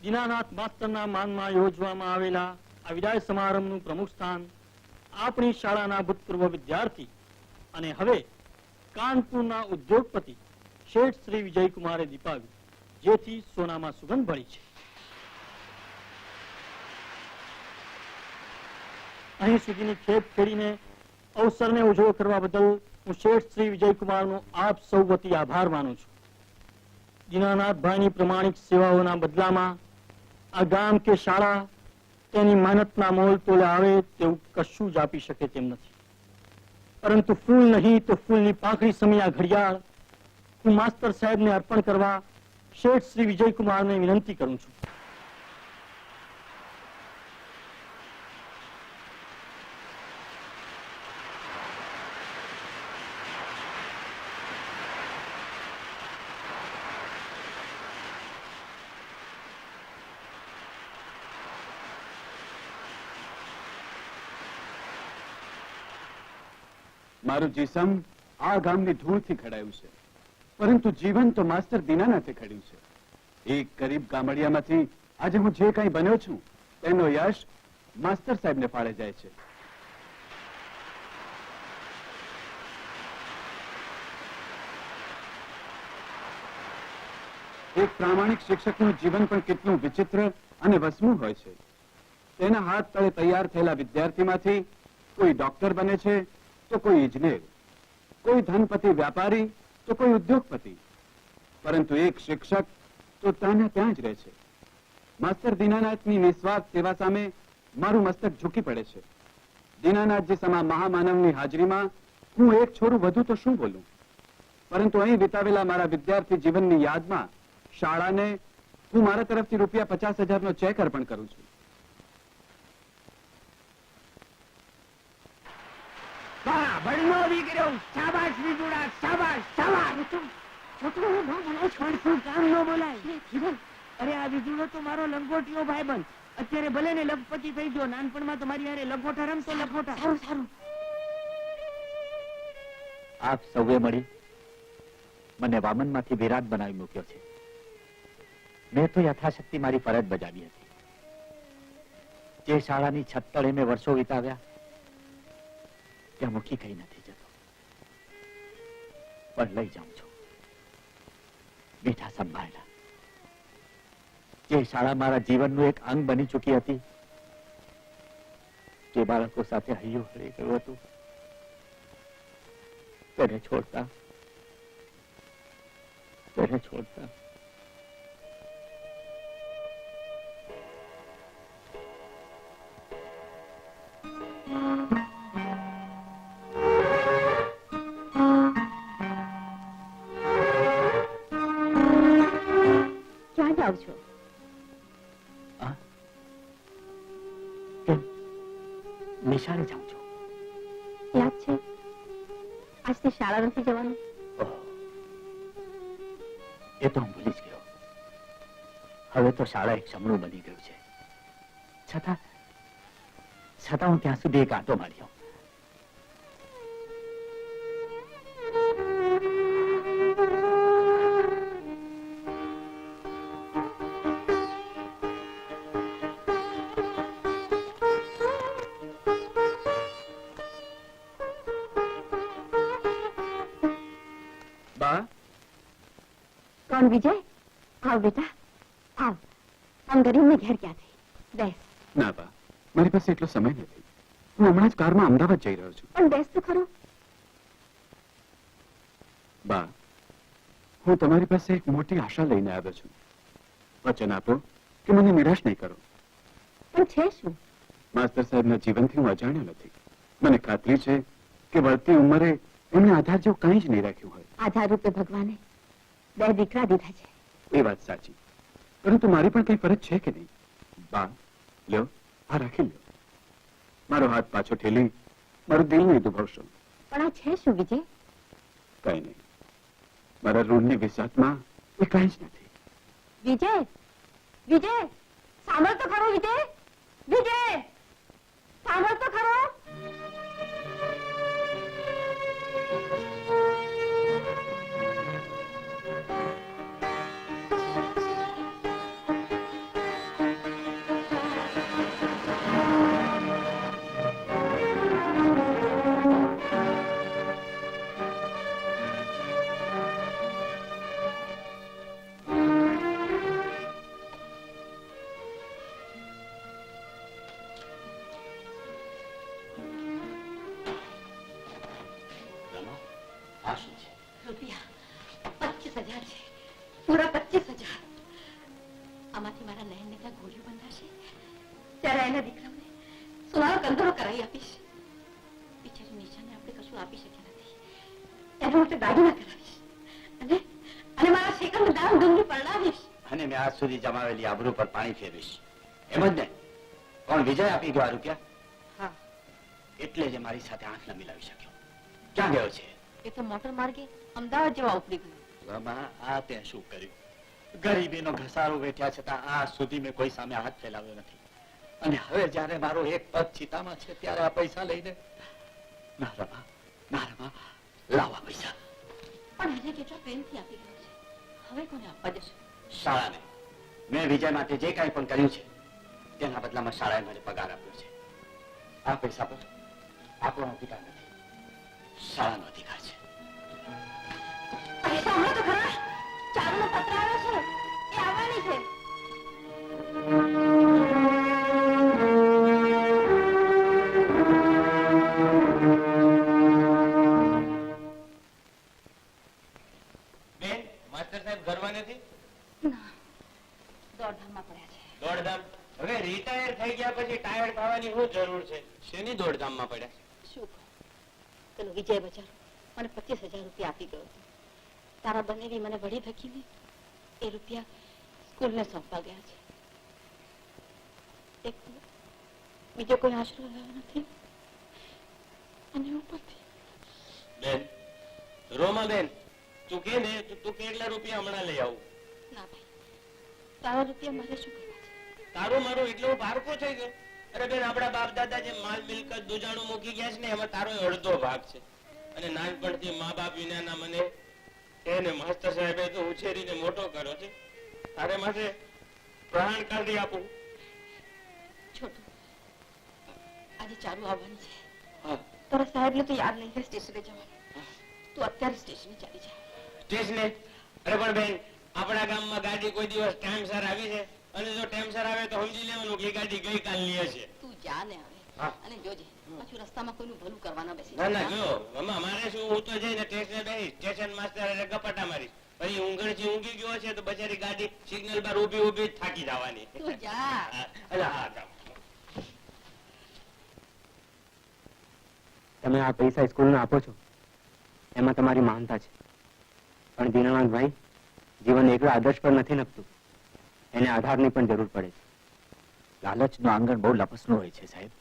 દીનાનાથ માસ્તરના માનમાં યોજવામાં આવેલા આ વિદાય સમારંભનું પ્રમુખ સ્થાન આપણી શાળાના ભૂતપૂર્વ વિદ્યાર્થી અને હવે કાનપુરના ઉદ્યોગપતિ શેઠ શ્રી વિજયકુમારે દીપાવ્યું, જેથી સોનામાં સુગંધ ભળી છે. અહીં સુધીની ખેપ ખેડીને અવસરને ઉજળો કરવા બદલ હું શેઠ શ્રી વિજયકુમારનો આપ સૌ વતી આભાર માનું છું. દીનાનાથભાઈની પ્રમાણિક સેવાઓના બદલામાં આ ગામ કે શાળા તેની મહેનતના મોલ તોલે આવે તેવું કશું જ આપી શકે તેમ નથી. પરંતુ ફૂલ નહીં તો ફૂલની પાંખડી સમી આ ઘડિયાળ હું માસ્તર સાહેબને અર્પણ કરવા શેઠ શ્રી વિજયકુમારને વિનંતી કરું છું. મારું જીસમ આ ગામની ધૂળથી ખડાયું છે, પરંતુ જીવન તો માસ્ટર દીનાનાથે ખડ્યું છે. એક ગરીબ ગામડિયામાંથી આજે હું જે કંઈ બન્યો છું તેનો યશ માસ્ટર સાહેબને ફાળે જાય છે. એક પ્રામાણિક શિક્ષકનું જીવન પણ કેટલું વિચિત્ર અને વસમું હોય છે. તેના હાથ તળે તૈયાર થયેલા વિદ્યાર્થીમાંથી કોઈ ડોક્ટર બને છે તો કોઈ ઇજનેર, કોઈ ધનપતિ વ્યાપારી તો કોઈ ઉદ્યોગપતિ, પરંતુ એક શિક્ષક તો ત્યાં ત્યાં જ રહે છે. માસ્ટર દીનાનાથની નિસ્વાર્થ સેવા સામે મારું મસ્તક ઝૂકી પડે છે. દીનાનાથજી સમા મહામાનવની હાજરીમાં હું એક છોરું વધુ તો શું બોલું, પરંતુ અહીં વિતાવેલા મારા વિદ્યાર્થી જીવનની યાદમાં શાળાને હું મારા તરફથી ₹50,000નો ચેક અર્પણ કરું છું. અરે આ વિજુડો તો મારો લંગોટીયો ભાઈબંધ. અત્યારે ભલે ને લખપતિ થઈ ગયો, નાનપણમાં તમારી હારે લખોટા રમતો લખોટા. સારું સારું. આપ સૌએ મળી મને વામનમાંથી વિરાટ બનાવી મૂક્યો છે. મેં તો યથાશક્તિ મારી ફરજ બજાવી હતી. જે શાળાની છત તળે મેં વર્ષો વિતાવ્યા ત્યાં મૂકી કઈ નથી જતો, પણ લઈ જાઉં છું મીઠા સંભાળેલા. જે શાળા મારા જીવનનું એક અંગ બની ચૂકી હતી, જે બાળકો સાથે હૈયું હળી ગયું હતું, તેને છોડતા ક્યાં જાવ છો? નિશાળે જાઉં છું. યાદ છે આજથી શાળા નથી જવાનું? એ તો હું ભૂલી જ ગયો. હવે તો શાળા એક સમણું બની ગયું છે. છતાં હું ત્યાં સુધી એક આંટો માર્યો. કોણ વિજય? આવ બેટા આવ. આમ ગરીબને ઘેર ક્યાંથી? બેસ. ના બા, મારી પાસે એટલો સમય નથી. હું હમણાં જ કારમાં અમદાવાદ જઈ રહ્યો છું. પણ બેસ તો ખરો. બા, હું તમારી પાસે એક મોટી આશા લઈને આવ્યો છું. વચન આપો કે મને નિરાશ નહીં કરો. પણ છે શું? માસ્ટર સાહેબના જીવનથી હું અજાણ્યો નથી. મને ખાતરી છે કે વળતી ઉંમરે એમને આધાર જેવું કંઈ જ નહીં રાખ્યું હોય. આધાર રૂપે ભગવાને 2 દીકરા દીધા છે. એ વાત સાચી, પરંતુ મારી પણ કઈ ફરજ છે કે નહીં? બા, લ્યો આ રાખી લ્યો. મારો હાથ પાછો ઠેલી મારું દિલ નહીં દુભાવશો. પણ આ છે શું વિજય? કઈ નહીં, મારા ઋણની વિસાતમાં એ કઈ જ નથી. વિજય, વિજય સાંભળ તો ખરો. વિજય, વિજય સાંભળ તો ખરો. રૂપિયા 25,000 છે, પૂરા 25,000. આમાંથી મારા નયનને ત્યાં ગોળીઓ બંધાશે ત્યારે એના દીકરાને સોનાનો કંદરો કરાવી આપીશ. બિચારી નિશાને આપણે કશું આપી શક્યા નથી, એના માટે દાગીના કરાવીશ અને અને મારા શેખરનું દામ ધૂમનું પરણાવીશ. અને મેં આજ સુધી જમાવેલી આબરૂ પર પાણી ફેરવીશ. એમ જ ને? કોણ વિજય આપી ગયો આ રૂપિયા? હા, એટલે જ મારી સાથે આંખ ન મિલાવી શક્યો. ક્યાં ગયો છે? એ તો મોટર માર્ગે અમદાવાદ જેવા ઉપડી ગયો. બાબા, આ તે શું કર્યું? ગરીબીનો ઘસારો વેઠ્યા છતાં આજ સુધી મેં કોઈ સામે હાથ ફેલાવ્યો નથી. અને હવે જ્યારે મારો એક પગ ચિતામાં છે ત્યારે આ પૈસા લઈને ના રમા, ના રમા, લાવા પૈસા. પણ એને કેટલા પ્રેમથી આપી ગયો છે, હવે કોને આપવા જશે? શાળાને. મેં વિજય માટે જે કાંઈ પણ કર્યું છે તેના બદલામાં શાળાએ મને પગાર આપ્યો છે. આ પૈસા પર આપણો અધિકાર નથી, શાળાનો અધિકાર છે. અરે સાંભળો તો ખરા, ચારુનો પત્ર આવ્યો છે, એ આવવાની છે. બેન, માસ્ટર સાહેબ ઘરમાં નથી? ના, દોડધામમાં પડ્યા છે. દોડધામ? હવે રિટાયર થઈ ગયા પછી ટાયર્ડ થવાની શું જરૂર છે? શેની દોડધામમાં પડ્યા? શું કહું? પેલો વિજય બચારો મને 25,000 રૂપિયા આપી ગયો હતો. તારા બનેવી મને વળી ધકીને એ રૂપિયા સ્કૂલને સોંપવા ગયા છે. એક બીજો કોઈ આશરો રહ્યો નથી અને ઉપરથી બેન, રોમા બેન, તું કે ને તું કેટલા રૂપિયા હમણાં લઈ આવું? ના ભાઈ, તારા રૂપિયા મારે શું કરવા છે? તારું મારું એટલો પારકો થઈ ગયો? અરે બેન, આપણા બાપ દાદા જે માલ મિલકત દુજાણું મૂકી ગયા છે ને એમાં તારો અડધો ભાગ છે. અને નાનપણથી મા બાપ વિનાના મને એને માસ્ટર સાહેબે તો ઉછેરીને મોટો કર્યો છે. તારે માટે પ્રાણ કાઢી આપું? છોટું, આજે ચાલુ આવવાની છે. હા. તારા સાહેબને તો યાદ નહીં સ્ટેશને જવાનું. તું અત્યારે સ્ટેશને ચાલી જા. સ્ટેશને? અરે પણ બેન, આપણા ગામમાં ગાડી કોઈ દિવસ ટાઈમસર આવી છે? અને જો ટાઈમસર આવે તો સમજી લેવાનું કે એ ગાડી ગઈકાલની હશે. તું જા ને હવે. હા. અને જોજે પાછું રસ્તામાં કોઈનું ભલું કરવાના બેસી ના ના, જો મારે શું, હું તો જઈને સ્ટેશને બેસી સ્ટેશન માસ્ટર એટલે ગપાટા મારીશ. પછી ઊંઘણથી ઊંઘી ગયો છે તો બચારી ગાડી સિગ્નલ પર ઊભી ઊભી જ થાકી જવાની. તું જા. અલા, હા, જાઉં. તમે આ પૈસા સ્કૂલને આપો છો એમાં તમારી મહાનતા છે, પણ દીનાનાથભાઈ, જીવન એકલા આદર્શ પર નથી નખતું, એને આધારની પણ જરૂર પડે છે. લાલચનું આંગણ બહુ લપસણું હોય છે સાહેબ.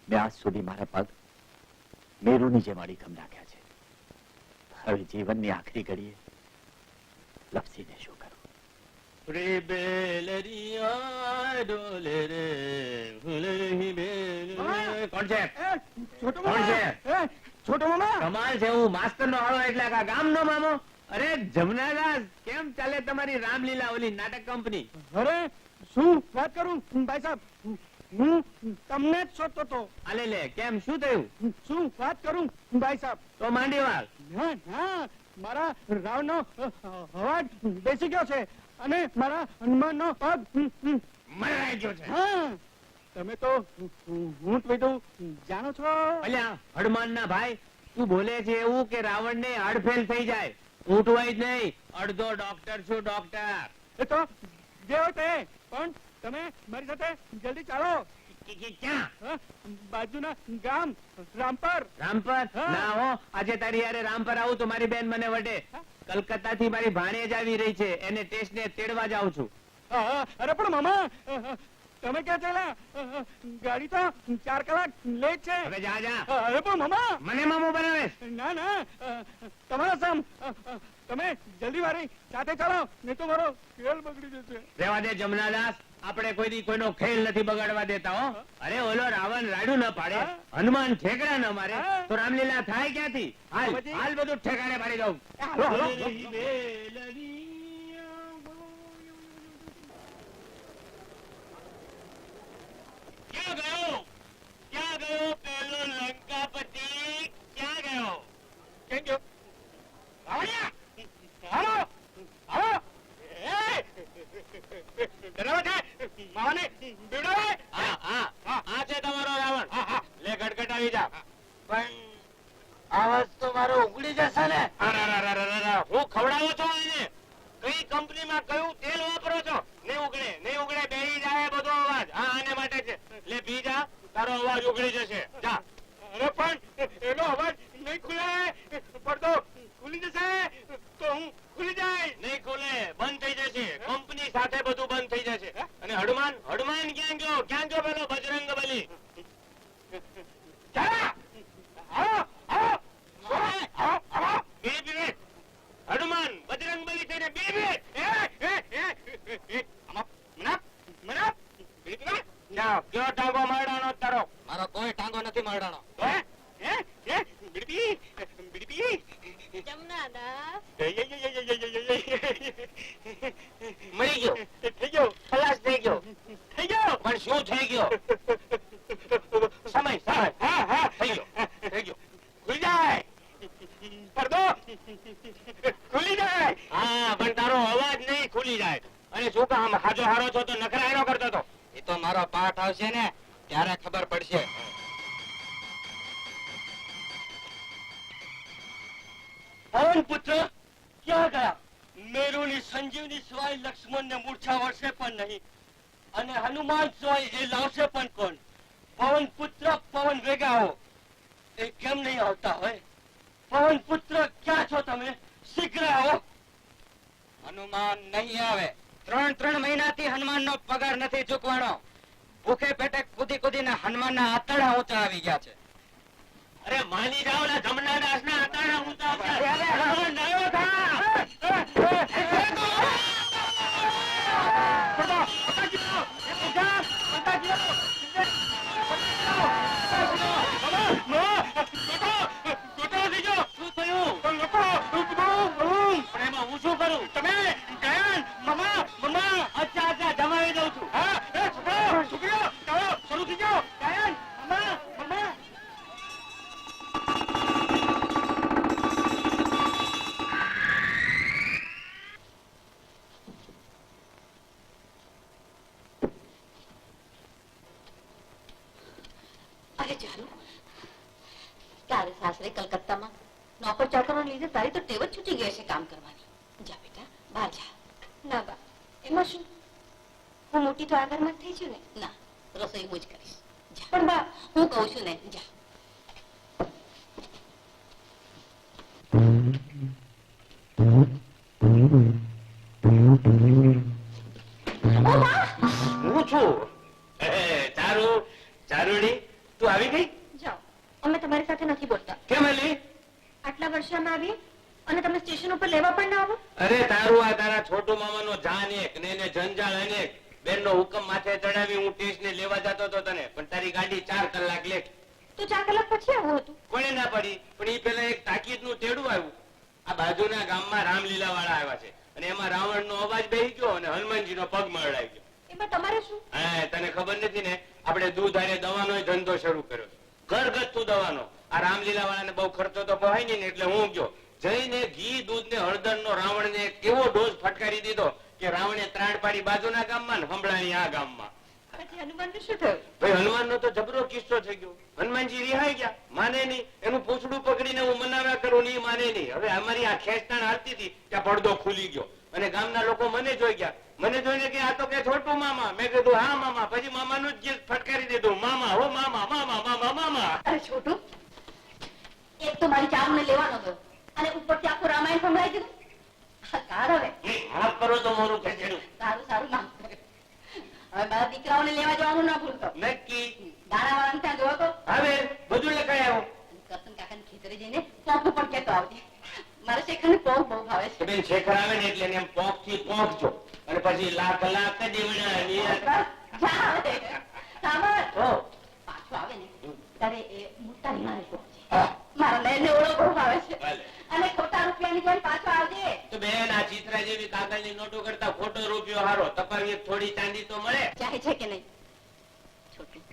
મેં આજ સુધી મારા પગ મેરુની જેમ અડીખમ રાખ્યા છે. હવે જીવનની આખરી ઘડીએ લપસીને શું કરું? રે બેલરિયા ડોલે રે, ફૂલે રહી બેલ. કોણ છે? છોટો કોણ છે? છોટો મામા, કમાલ છે, હું માસ્ટરનો હાળો એટલે આ ગામનો મામો. અરે જમનાદાસ, કેમ ચાલે તમારી રામલીલા ઓલી નાટક કંપની? અરે શું વાત કરું ભાઈ સાહેબ, હું તમને જ શોધતો હતો. આલે લે, કેમ, શું થયું? શું વાત કરું ભાઈ સાહેબ? તો માંડી વાત. ના ના, મારા રાવનો અવાજ બેસી ગયો છે અને મારા હનુમાનનો પગ મરાઈ ગયો છે. હા, તમે તો ઊંટ વિધું જાણો છો? અલ્યા હનુમાનના ભાઈ, તું બોલે છે એવું કે રાવણને હડફેલ થઈ જાય? ઊંટવાય જ નહીં, અડધો ડોક્ટર છું, ડોક્ટર. એ તો જે હોય તે, પણ તમે મારી સાથે જલ્દી ચાલો. ક્યાં? હા, બાજુના ગામ રામપર. રામપર? હા. ના હો, આજે તારી યારે રામપર આવું તો મારી બેન મને વટે. કલકત્તા થી મારી ભાણેજ આવી રહી છે, એને ટેસ્ટને તેડવા જાઉં છું. હા, અરે પણ મામા, તમે ક્યાં ચાલ્યા? ગાડી તો 4 કલાક લેટ છે. હવે જા જા. અરે પણ મામા, મને મામો બનાવે? ના ના, તમારા સામ તમે જલ્દી મારી સાથે ચાલો, નહીં તો મારો ખેલ બગડી જશે. રેવા દે જમનાદાસ, આપણે કોઈ દી કોઈનો ખેલ નથી બગાડવા દેતા હો. અરે ઓલો રાવણ રાડું ન પાડે, હનુમાન ઠેકડા ન મારે તો રામલીલા થાય ક્યાંથી? હાલ પછી? હાલ બધું ઠેકાણે પાડી દઉં. હાલો, હાલો. ક્યાં ગયો? ક્યાં ગયો પેલો લંકાપતિ? ક્યાં ગયો? કેમ ગયો? રાવણિયા! હાલો, હાલો. એ! ડરાવે છે? માવાને બીવડાવે? આ છે તમારો રાવણ. લે ગટગટાવી જા. પણ આવાજ તો મારો ઉગડી જશે ને. હું ખવડાવો છો એને? કઈ કંપનીમાં કયું તેલ વાપરો છો? નહીં ઉગડે, નહીં ઉગડે, બેહી જાય બધો અવાજ. હા, આને માટે છે. લે પી જા, તારો અવાજ ઉગડી જશે. જા. અરે પણ એનો અવાજ નહીં ખુલે. પડદો ખુલી જશે તો હું ખુલી જાય. નહીં ખુલે, બંધ થઈ જશે. કંપની સાથે બધું બંધ થઈ જશે. અને હનુમાન, હનુમાન ક્યાં ગયો? ક્યાં ગયો પેલો બજરંગ બલી? જા. આવો, આવો. હનુમાન બજરંગ બલી થઈને કયો ટાંગો મારડાનો તારો? મારો કોઈ ટાંગો નથી મારડાનો. મરી ગયો, થઈ ગયો, ખલાસ થઈ ગયો, થઈ ગયો. પણ શું થઈ ગયો? સમય, સમય. હા, હા, થઈ ગયો, થઈ ગયો. ખુલી જાય. પડદો ખુલી જાય. હા, પણ તારો અવાજ નહીં ખુલી જાય. અને શું કામ હાજો હારો છો તો નખરા એનો કરતો હતો? એ તો મારો પાઠ આવશે ને ત્યારે ખબર પડશે. પવન પુત્ર ક્યાં ગયા? મેરુની સંજીવની સિવાય લક્ષ્મણને મૂર્છા વળશે પણ નહીં, અને હનુમાન સિવાય એ લાવશે પણ કોણ? પવન પુત્ર, પવન વેગા હો, એ કેમ નહીં આવતા હોય? પવન પુત્ર ક્યાં છો તમે? શીઘ્ર આવો. હનુમાન નહીં આવે. 3 મહિનાથી હનુમાનનો પગાર નથી ચૂકવાનો. ભૂખે પેટે કૂદી કૂદીને હનુમાનના આંતરડા ઊંચા આવી ગયા છે. અરે માની જાઓ ને, જમના દાસ ના આતાના ઊંચા હું શું કરું? તમે ગાયન મમા મમા. અચ્છા અચ્છા, જમાવી દઉં છું. હા, છોકરીઓ ચાલો શરૂ થઈ ગયો. ગાયન મમા મમા. અરે ચાલુ, તારે સાસરે કલકત્તામાં નોકર ચાકરો લીધે તારી તો ટેવ જ છૂટી ગઈ છે કામ કરવાની. જા બેટા, બહાર જા. ના બા, એમાં શું? હું મોટી તો આગળમાં જ થઈ છું ને. ના, રસોઈ હું જ કરીશ. જા. પણ બા, હું કહું છું ને, જા. હું છું. ચારુ, ચારુડી, તું આવી ગઈ? જાઓ, અમે તમારી સાથે નથી બોલતા. કેમ અલી? આટલા વર્ષે અમે આવીએ અને તમે સ્ટેશન ઉપર લેવા પણ ના આવો. અરે તારું આ તારા છોટુ મામાનો જાન એક ને એને જંજાળ અનેક. બેનનો હુકમ માથે ચડાવી હું ટેસ્ટને લેવા જતો હતો તને, પણ તારી ગાડી 4 કલાક લેટ. તો 4 કલાક પછી આવું હતું. કોને ના પડી? પણ એ પેલા એક તાકીદનું તેડું આવ્યું. આ બાજુના ગામમાં રામલીલા વાળા આવ્યા છે, અને એમાં રાવણનો અવાજ બેહી ગયો અને હનુમાનજીનો પગ મરડાઈ ગયો. એમાં તમારે શું? હા, તને ખબર નથી ને, આપણે દૂધ અને દવાનો ધંધો શરૂ કર્યો છે, ઘરગથ્થુ દવાનો. આ રામલીલા વાળાને બહુ ખર્ચો તો પહાય નહીં ને, એટલે હું ગયો જઈને ઘી દૂધ ને હળદર નો રાવણને એક એવો ડોઝ ફટકારી દીધો કે રાવણે ત્રાણ પાડી બાજુના ગામમાં ને હંભળાણી આ ગામમાં. પછી હનુમાનને શું થયું? ભાઈ હનુમાનનો તો જબરો કિસ્સો થઈ ગયો. હનુમાનજી રિહાઈ ગયા, માને નહીં. એનું પૂછડું પકડીને હું મનાવ્યા કરું, નહીં માને નહીં. હવે અમારી આ ખેંચતાણ હાલતી હતી ત્યાં પડદો ખુલી ગયો અને ગામના લોકો મને જોઈ ગયા. મને જોઈને કે આ તો કે છોટુ મામા. મેં કીધું હા મામા. પછી મામાનું જ ગીત ફટકારી દીધું, મામા હો મામા, મામા મામા મામા. અરે છોટું, એક તો મારી ચારુને લેવાનો હતો અને ઉપરથી આખું રામાયણ સંભળાઈ દીધું. કાઢ હવે. હા કરો તો મોરું ખેંચેલું. સારું સારું નામ. હવે મારા દીકરાઓને લેવા જવાનું ના ભૂલતો. નક્કી. દાણાવાળાને ત્યાં જોવો તો હવે બધું લખાય આવું. કરશન કાકાને ખેતરે જઈને પોંખું પણ કહેતો આવજે. મારા શેખરને પોંખ બહુ ભાવે છે. બેન શેખર આવે ને એટલે એને એમ પોંખ થી પહોંચજો, અને પછી લાખ લાખ દેવડા. જા હવે. સાંભળ. હો. પાછું આવે ને ત્યારે એ મોટાની મારે પહોંચે. હા. મારા નયનને ઓળો બહુ ભાવે છે. ભલે. અને ખોટા રૂપિયાની જોડે પાછો આવજે. તો બેન આ ચિત્રા જેવી કાગળની નોટો કરતા ખોટો રૂપિયો હારો. તપાવી થોડી ચાંદી તો મળે. ચાહે છે કે નહીં? છોટું,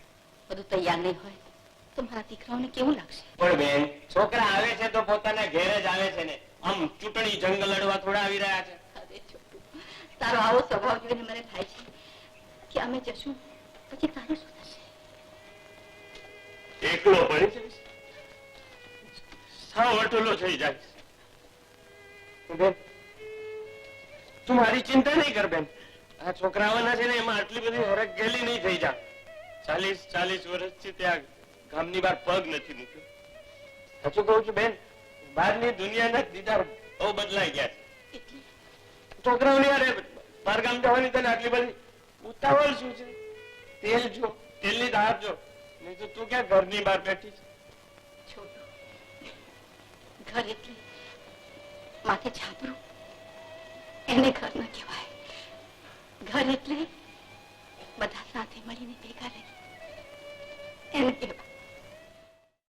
બધું તૈયાર નહીં હોય તો મારા દીકરાઓને કેવું લાગશે? પણ બેન છોકરા આવે છે તો પોતાના ઘેર જ આવે છે ને, આમ ચૂંટણી જંગ લડવા થોડા આવી રહ્યા છે. અરે છોટું, તારો આવો સ્વભાવ જોઈને મને થાય છે કે અમે જશું પછી તારું શું થશે? એકલો પડી જઈશ. સાવ અટુલો થઈ જાય. બેન તું મારી ચિંતા નહીં કર બેન. આ છોકરાઓના છે ને એમાં આટલી બધી હરક ગેલી નહીં થઈ જા. 40 વર્ષથી ત્યાં ગામની બહાર પગ નથી મૂક્યો. સાચું કહું છું બેન, બહારની દુનિયાના દીદાર બહુ બદલાઈ ગયા છે. એટલે છોકરાઓની યારે બહાર ગામ જવાની તને આટલી બધી ઉતાવળ શું છે? તેલ જો, તેલની ધાર જો, નહીં તો તું ક્યાં ઘરની બહાર બેઠી છે? છોટો, ઘર એટલે માથે છાપરું, એને ઘર ન કહેવાય. ઘર એટલે બધા સાથે મળીને ભેગા રહે, એને કહેવાય.